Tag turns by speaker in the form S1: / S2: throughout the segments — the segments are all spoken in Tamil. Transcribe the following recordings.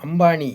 S1: அம்பானி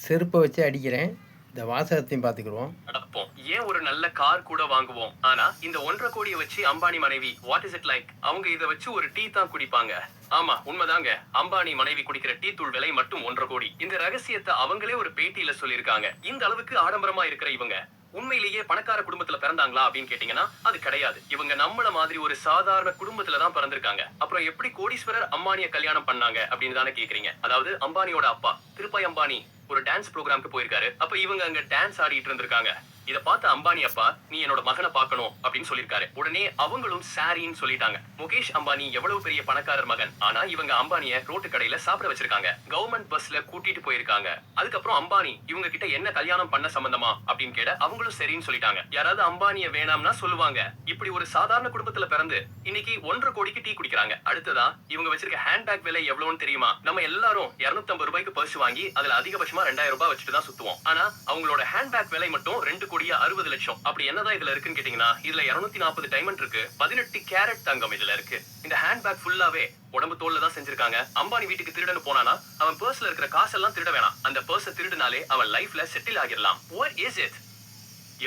S1: செருப்பை வச்சு அடிக்கிறேன். இந்த வாசகத்தையும் பார்த்துக்குருவோம்.
S2: நடப்போம். ஏன் ஒரு நல்ல கார் கூட வாங்குவோம். ஆனா இந்த 1.5 கோடியை வச்சு அம்பானி மனைவி வாட் இஸ் இட் லைக்? அவங்க இதை வச்சு ஒரு டீ தான் குடிப்பாங்க. ஆமா உண்மைதாங்க. அம்பானி மனைவி குடிக்கிற டீ தூள் விலை மட்டும் 1.5 கோடி. இந்த ரகசியத்தை அவங்களே ஒரு பேட்டியில சொல்லியிருக்காங்க. இந்த அளவுக்கு ஆடம்பரமா இருக்கிற இவங்க உண்மையிலேயே பணக்கார குடும்பத்துல பிறந்தாங்களா அப்படின்னு கேட்டீங்கன்னா அது கிடையாது. இவங்க நம்மள மாதிரி ஒரு சாதாரண குடும்பத்துல தான் பிறந்திருக்காங்க. அப்புறம் எப்படி கோடீஸ்வரர் அம்பானிய கல்யாணம் பண்ணாங்க அப்படின்னு தானே கேக்குறீங்க. அதாவது அம்பானியோட அப்பா திருபாய் அம்பானி ஒரு டான்ஸ் ப்ரோக்ராம்க்கு போயிருக்காரு. அப்ப இவங்க அங்க டான்ஸ் ஆடிட்டு இருந்திருக்காங்க. இத பார்த்த அம்பானி அப்பா நீ என்னோட மகனை பார்க்கணும் அப்படின்னு சொல்லிருக்காரு. உடனே அவங்களும் சாரின்னு சொல்லிட்டாங்க. முகேஷ் அம்பானி எவ்வளவு பெரிய பணக்காரர் மகன். ஆனா இவங்க அம்பானிய ரோட்டு கடையில சாப்பிட வச்சிருக்காங்க. கவர்மெண்ட் பஸ்ல கூட்டிட்டு போயிருக்காங்க. அதுக்கப்புறம் அம்பானி இவங்க கிட்ட என்ன கல்யாணம் பண்ண சம்பந்தமா அப்படின்னு கேட்ட அவங்களும் சரின்னு சொல்லிட்டாங்க. யாராவது அம்பானிய வேணாம்னா சொல்லுவாங்க. இப்படி ஒரு சாதாரண குடும்பத்துல பிறந்து இன்னைக்கு 1.5 கோடிக்கு டீ குடிக்கிறாங்க. அடுத்ததா இவங்க வச்சிருக்க ஹேண்ட்பேக் விலை எவ்வளவுன்னு தெரியுமா? நம்ம எல்லாரும் 250 ரூபாய்க்கு பர்ஸ் வாங்கி அதுல அதிகபட்சமா 2000 ரூபாய் வச்சுட்டு தான் சுத்துவோம். ஆனா அவங்களோட ஹேண்ட்பேக் விலை மட்டும் 2 கோடியா 60 லட்சம். அப்படி என்னதான் இதுல இருக்குன்னு கேட்டீங்கன்னா இதுல 240 டைமண்ட் இருக்கு, 18 கேரட் தங்கம் இதுல இருக்கு. இந்த ஹேண்ட்பேக் ஃபுல்லாவே உடம்பு தோல்ல தான் செஞ்சிருக்காங்க. அம்பானி வீட்டுக்கு திருடன்னு போனானா அவன் பர்ஸ்ல இருக்கிற காசெல்லாம் திருட வேணாம். அந்த பர்ஸை திருடினாலே அவன் லைஃப்ல செட்டில் ஆகிடலாம். What is it?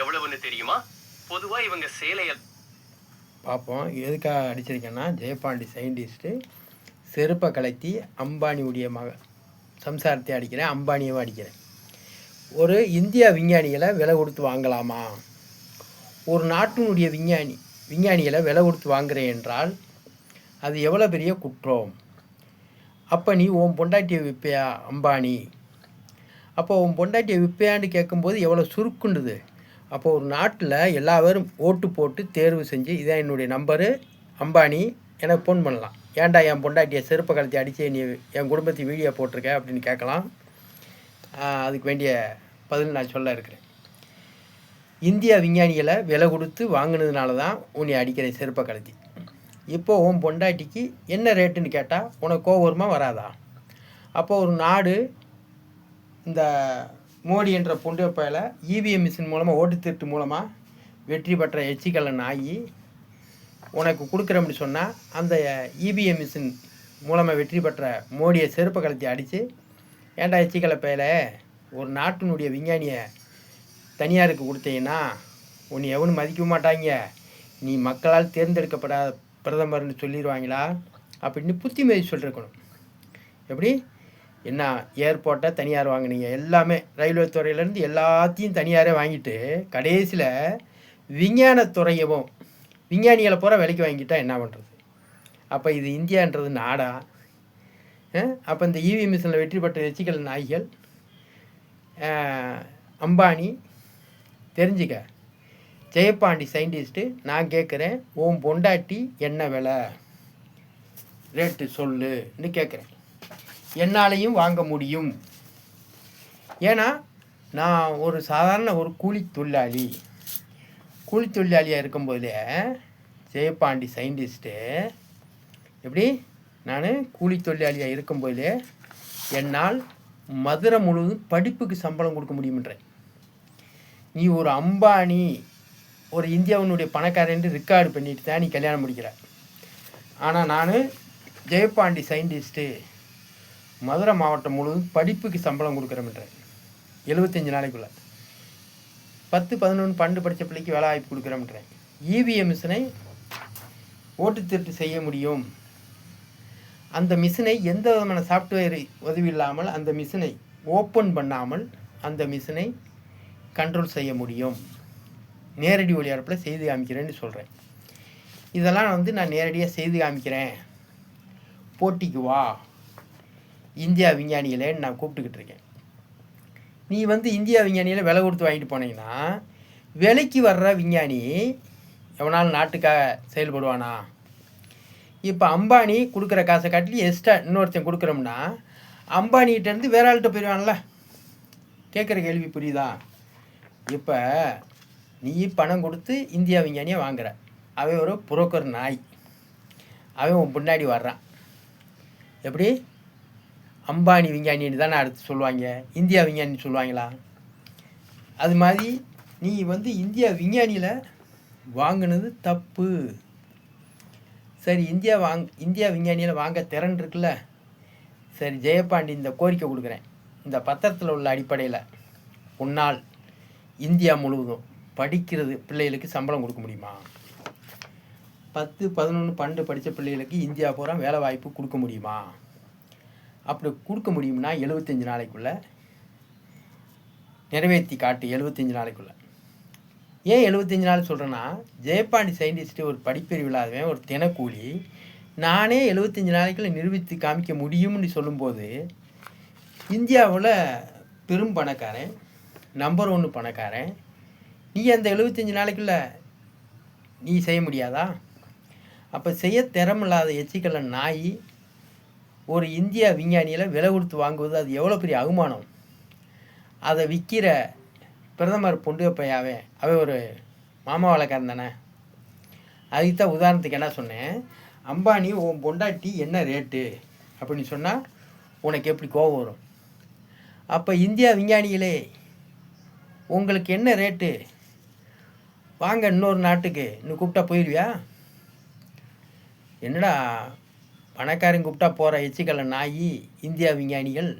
S2: எவ்வளவுன்னு தெரியுமா? பொதுவா இவங்க சேலைய
S1: பார்ப்போம். எதுக்காக அடிச்சிருக்கேன்னா ஜெயபாண்டி சயின்டிஸ்ட்டு செருப்பை கலத்தி அம்பானியுடைய சம்சாரத்தை அடிக்கிறேன், அம்பானியவும் அடிக்கிறேன். ஒரு இந்திய விஞ்ஞானிகளை விலை கொடுத்து வாங்கலாமா? ஒரு நாட்டினுடைய விஞ்ஞானிகளை விலை கொடுத்து வாங்குறேன் என்றால் அது எவ்வளோ பெரிய குற்றம். அப்போ நீ உன் பொண்டாட்டியை விற்பியா அம்பானி? அப்போ உன் பொண்டாட்டியை விற்பியான்னு கேட்கும்போது எவ்வளோ சுருக்குண்டுது. அப்போ ஒரு நாட்டில் எல்லா பேரும் ஓட்டு போட்டு தேர்வு செஞ்சு இதான் என்னுடைய நம்பரு அம்பானி எனக்கு ஃபோன் பண்ணலாம். ஏன்டா என் பொண்டாட்டியை செருப்பை கலத்தி அடித்து நீ என் குடும்பத்தை வீடியோ போட்டிருக்க அப்படின்னு கேட்கலாம். அதுக்கு வேண்டிய பதில் நான் சொல்ல இருக்கிறேன். இந்திய விஞ்ஞானிகளை விலை கொடுத்து வாங்கினதுனால தான் உன்னை அடிக்கிற செருப்பை கலத்தி. இப்போது உன் பொண்டாட்டிக்கு என்ன ரேட்டுன்னு கேட்டால் உனக்கு கோவம் வருமா வராதா? அப்போது ஒரு நாடு இந்த மோடி என்ற பொண்டை பயல இவிஎம் மிஷின் மூலமாக ஓட்டு திருட்டு மூலமாக வெற்றி பெற்ற எச்சிக்கலன் ஆகி உனக்கு கொடுக்குறோம்னு சொன்னால் அந்த இவிஎம் மிஷின் மூலமாக வெற்றி பெற்ற மோடியை செருப்பை கலத்தி அடித்து ஏன்டா எச்சிக்கலை பயல ஒரு நாட்டினுடைய விஞ்ஞானியை தனியாருக்கு கொடுத்தீங்கன்னா உன்னை எவனும் மதிக்க மாட்டாங்க, நீ மக்களால் தேர்ந்தெடுக்கப்படாத பிரதமர்னு சொல்லிடுவாங்களா அப்படின்னு புத்திமதி சொல்லிருக்கணும். எப்படி என்ன ஏர்போர்ட்டை தனியார் வாங்கினீங்க, எல்லாமே ரயில்வே துறையிலேருந்து எல்லாத்தையும் தனியாரே வாங்கிட்டு கடைசியில் விஞ்ஞானத்துறையவும் விஞ்ஞானிகளை பூரா விலைக்கு வாங்கிட்டா என்ன பண்ணுறது? அப்போ இது இந்தியான்றது நாடா? அப்போ இந்த இவி மிஷினில் வெற்றி பெற்ற எச்சிக்கல் நாய்கள் அம்பானி தெரிஞ்சுக்க. ஜெயபாண்டி சயின்டிஸ்ட்டு நான் கேட்குறேன், உன் பொண்டாட்டி என்ன விலை ரேட்டு சொல்லுன்னு கேட்குறேன். என்னாலையும் வாங்க முடியும். ஏன்னா நான் ஒரு சாதாரண ஒரு கூலி தொழிலாளியாக இருக்கும்போதே ஜெயபாண்டி சயின்டிஸ்ட்டு எப்படி நான் கூலி தொழிலாளியாக இருக்கும்போதே என்னால் மதுரை முழுவதும் படிப்புக்கு சம்பளம் கொடுக்க முடியும்ன்றேன். நீ ஒரு அம்பானி ஒரு இந்தியாவினுடைய பணக்காரன் ரெக்கார்டு பண்ணிட்டு தான் நீ கல்யாணம் முடிக்கிற. ஆனால் நான் ஜெயபாண்டி சயின்டிஸ்ட்டு மதுரை மாவட்டம் முழுவதும் படிப்புக்கு சம்பளம் கொடுக்குறேன்றேன். 75 நாளைக்குள்ளே 10, 11, 12 படித்த பிள்ளைக்கு வேலை வாய்ப்பு கொடுக்குறேன்றேன். இவிஎம் மிஷினை ஓட்டு திருட்டு செய்ய முடியும். அந்த மிஷினை எந்த விதமான சாஃப்ட்வேர் உதவி இல்லாமல் அந்த மிஷினை ஓப்பன் பண்ணாமல் அந்த மிஷினை கண்ட்ரோல் செய்ய முடியும். நேரடி ஒளிபரப்பில் செய்து காமிக்கிறேன்னு சொல்கிறேன். இதெல்லாம் நான் நேரடியாக செய்து காமிக்கிறேன், போட்டிக்கு வா இந்தியா விஞ்ஞானிகளேன்னு நான் கூப்பிட்டுக்கிட்டு இருக்கேன். நீ இந்தியா விஞ்ஞானிகளை விலை கொடுத்து வாங்கிட்டு போனீங்கன்னா விலைக்கு வர்ற விஞ்ஞானி எவனாலும் நாட்டுக்காக செயல்படுவானா? இப்போ அம்பானி கொடுக்குற காசை காட்டி எக்ஸ்ட்ரா இன்னொருத்தன் கொடுக்குறோம்னா அம்பானிகிட்டேருந்து வேற ஆள்கிட்ட போயிடுவான்ல. கேட்குற கேள்வி புரியுதா? இப்போ நீ பணம் கொடுத்து இந்தியா விஞ்ஞானியை வாங்குற, அவன் ஒரு புரோக்கர் நாய், அவன் உன் பின்னாடி வர்றான். எப்படி அம்பானி விஞ்ஞானின்னு தானே அடுத்து சொல்லுவாங்க, இந்தியா விஞ்ஞானின்னு சொல்லுவாங்களா? அது மாதிரி நீ இந்தியா விஞ்ஞானியில் வாங்கினது தப்பு. சரி, இந்தியா விஞ்ஞானியில் வாங்க திறன் இருக்குல்ல. சரி, ஜெயபாண்டி இந்த கோரிக்கை கொடுக்குறேன், இந்த பத்திரத்தில் உள்ள அடிப்படையில் உன்னால் இந்தியா முழுவதும் படிக்கிறது பிள்ளைகளுக்கு சம்பளம் கொடுக்க முடியுமா? 10, 11, 12 படித்த பிள்ளைகளுக்கு இந்தியா பூரா வேலை வாய்ப்பு கொடுக்க முடியுமா? அப்படி கொடுக்க முடியும்னா 75 நாளைக்குள்ளே நிறைவேற்றி காட்டு. 75 நாளைக்குள்ளே. ஏன் 75 நாள் சொல்கிறேன்னா, ஜெயபாண்டி சயின்டிஸ்ட்டு ஒரு படிப்பறிவு இல்லாதவன், ஒரு தினக்கூலி, நானே 75 நாளைக்குள்ளே நிரூபித்து காமிக்க முடியும்னு சொல்லும்போது, இந்தியாவில் பெரும் பணக்காரன், நம்பர் 1 பணக்காரன், நீ அந்த 75 நாளைக்குள்ளே நீ செய்ய முடியாதா? அப்போ செய்ய திறமில்லாத எச்சிக்கல்ல நாய் ஒரு இந்திய விஞ்ஞானியில் விலை கொடுத்து வாங்குவது அது எவ்வளோ பெரிய அவமானம். அதை விற்கிற பிரதமர் பொண்டுப்பையாவே அவன் ஒரு மாமா வழக்காரன் தானே. அதுக்கு தான் உதாரணத்துக்கு என்ன சொன்னேன், அம்பானி உன் பொண்டாட்டி என்ன ரேட்டு அப்படின்னு சொன்னால் உனக்கு எப்படி கோபம் வரும்? அப்போ இந்தியா விஞ்ஞானிகளே உங்களுக்கு என்ன ரேட்டு, வாங்க இன்னொரு நாட்டுக்கு இன்னும் கூப்பிட்டா போயிடுவியா? என்னடா பணக்காரன் கூப்பிட்டா போகிற எச்சிக்கல்ல நாய் இந்தியா விஞ்ஞானிகள்,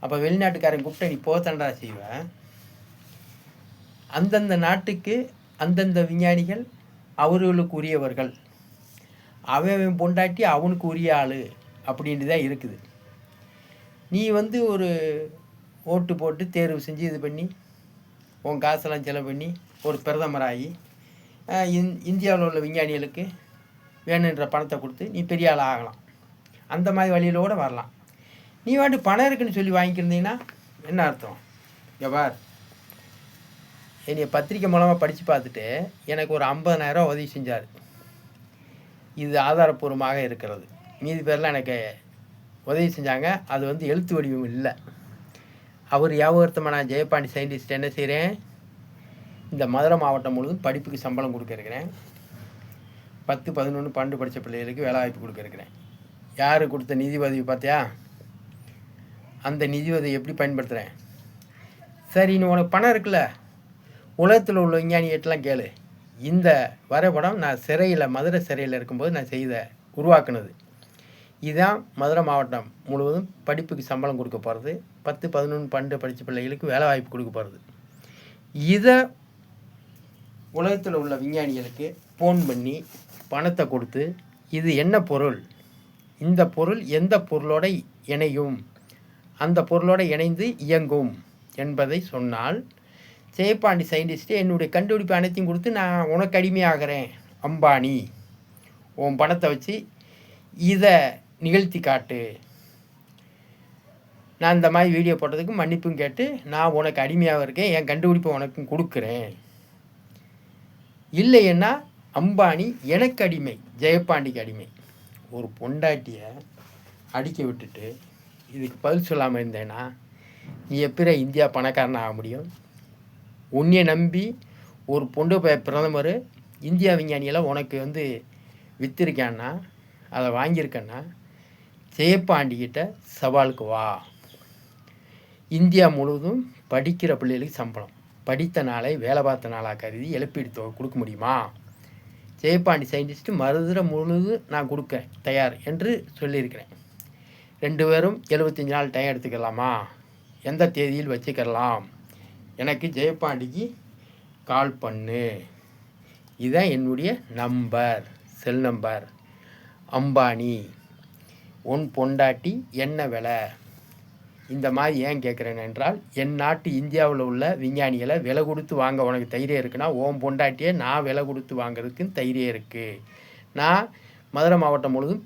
S1: அப்போ வெளிநாட்டுக்காரன் கூப்பிட்டா நீ போத்தண்டா செய்வேன். அந்தந்த நாட்டுக்கு அந்தந்த விஞ்ஞானிகள் அவர்களுக்கு உரியவர்கள், அவன் பொண்டாட்டி அவனுக்கு உரிய ஆள் அப்படின்ட்டு தான் இருக்குது. நீ ஒரு ஓட்டு போட்டு தேர்வு செஞ்சு இது பண்ணி உன் காசெல்லாம் செலவு பண்ணி ஒரு பிரதமராகி இந்தியாவில் உள்ள விஞ்ஞானிகளுக்கு வேணுன்ற பணத்தை கொடுத்து நீ பெரிய ஆள் ஆகலாம். அந்த மாதிரி வழியில் கூட வரலாம். நீ பணம் இருக்குன்னு சொல்லி வாங்கிக்கிறீங்கன்னா என்ன அர்த்தம்? பார், என்னைய பத்திரிக்கை மூலமாக படித்து பார்த்துட்டு எனக்கு ஒரு 50,000 உதவி செஞ்சார். இது ஆதாரப்பூர்வமாக இருக்கிறது. மீதி பேர்லாம் எனக்கு உதவி செஞ்சாங்க. அது எழுத்து வடிவம் இல்லை. அவர் ஞாபகத்தமாக நான் ஜெயபாண்டி சயின்டிஸ்ட் என்ன செய்கிறேன், இந்த மதுரை மாவட்டம் முழுவதும் படிப்புக்கு சம்பளம் கொடுக்க இருக்கிறேன். 10, 11, 12 படித்த பிள்ளைகளுக்கு வேலை வாய்ப்பு கொடுக்க இருக்கிறேன். யார் கொடுத்த நிதி உதவி பார்த்தியா? அந்த நிதி உதவி எப்படி பயன்படுத்துகிறேன்? சரி, இன்னும் உனக்கு பணம் இருக்குல்ல, உலகத்தில் உள்ள விஞ்ஞானிகிட்டலாம் கேளு. இந்த வரைபடம் நான் சிறையில், மதுரை சிறையில் இருக்கும்போது நான் உருவாக்குனது. இதுதான் மதுரை மாவட்டம் முழுவதும் படிப்புக்கு சம்பளம் கொடுக்க போகிறது. 10, 11, 12 படித்த பிள்ளைகளுக்கு வேலை வாய்ப்பு கொடுக்க போகிறது. இதை உலகத்தில் உள்ள விஞ்ஞானிகளுக்கு ஃபோன் பண்ணி பணத்தை கொடுத்து, இது என்ன பொருள், இந்த பொருள் எந்த பொருளோட இணையும், அந்த பொருளோடு இணைந்து இயங்கும் என்பதை சொன்னால், ஜெயபாண்டி சயின்டிஸ்ட்டு என்னுடைய கண்டுபிடிப்பு அனைத்தையும் கொடுத்து நான் உனக்கு அடிமையாகிறேன் அம்பானி, உன் பணத்தை வச்சு இதை நிகழ்த்தி காட்டு, நான் இந்த மாதிரி வீடியோ போட்டதுக்கு மன்னிப்பும் கேட்டு நான் உனக்கு அடிமையாக இருக்கேன், என் கண்டுபிடிப்பை உனக்கும் கொடுக்குறேன். இல்லைன்னா அம்பானி எனக்கு அடிமை, ஜெயபாண்டிக்கு அடிமை. ஒரு பொண்டாட்டியை அடிக்க விட்டுட்டு இதுக்கு பதில் சொல்லாமல் இருந்தேன்னா நீ எப்படி இந்தியா பணக்காரன் ஆக முடியும்? உன்னை நம்பி ஒரு பொண்டு பிரதமர் இந்தியா விஞ்ஞானிகளை உனக்கு விற்றுருக்கான்னா, அதை வாங்கியிருக்கேன்னா ஜெயபாண்டிக்கிட்ட சவாலுக்கு வா. இந்தியா முழுவதும் படிக்கிற பிள்ளைகளுக்கு சம்பளம், படித்த நாளை வேலை பார்த்த நாளாக கருதி இழப்பீடு தொகை கொடுக்க முடியுமா? ஜெயபாண்டி சயின்டிஸ்ட்டு மறுதிரை முழுவதும் நான் கொடுக்க தயார் என்று சொல்லியிருக்கிறேன். 2 பேரும் 75 நாள் டைம் எடுத்துக்கலாமா? எந்த தேதியில் வச்சுக்கலாம்? எனக்கு ஜெயபாண்டிக்கு கால் பண்ணு. இதுதான் என்னுடைய நம்பர், செல் நம்பர். அம்பானி, உன் பொண்டாட்டி என்ன விலை? இந்த மாதிரி ஏன் கேட்குறேன் என்றால், என் நாட்டு இந்தியாவில் உள்ள விஞ்ஞானிகளை விலை கொடுத்து வாங்க உனக்கு தைரியம் இருக்குன்னா, உன் பொண்டாட்டியை நான் விலை கொடுத்து வாங்கிறதுக்கு தைரியம் இருக்குது. நான் மதுரை மாவட்டம் முழுவதும்